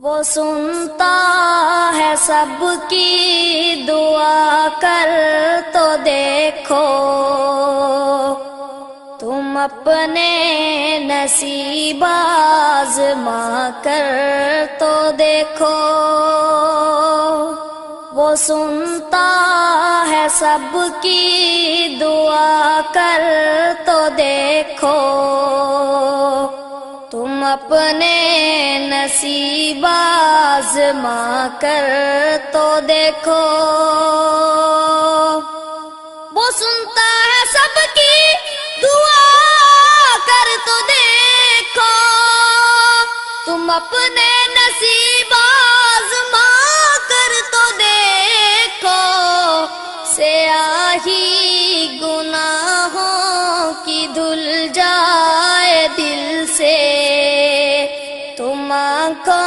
وہ سنتا ہے سب کی دعا، کر تو دیکھو تم اپنے نصیب آزما کر تو دیکھو۔ وہ سنتا ہے سب کی دعا، کر تو دیکھو تم اپنے نصیب آزما کر تو دیکھو۔ وہ سنتا ہے سب کی دعا، کر تو دیکھو تم اپنے نصیب آزما کر تو دیکھو۔ سیاہی گناہوں کی دھل جائے دل سے، تم آنکھوں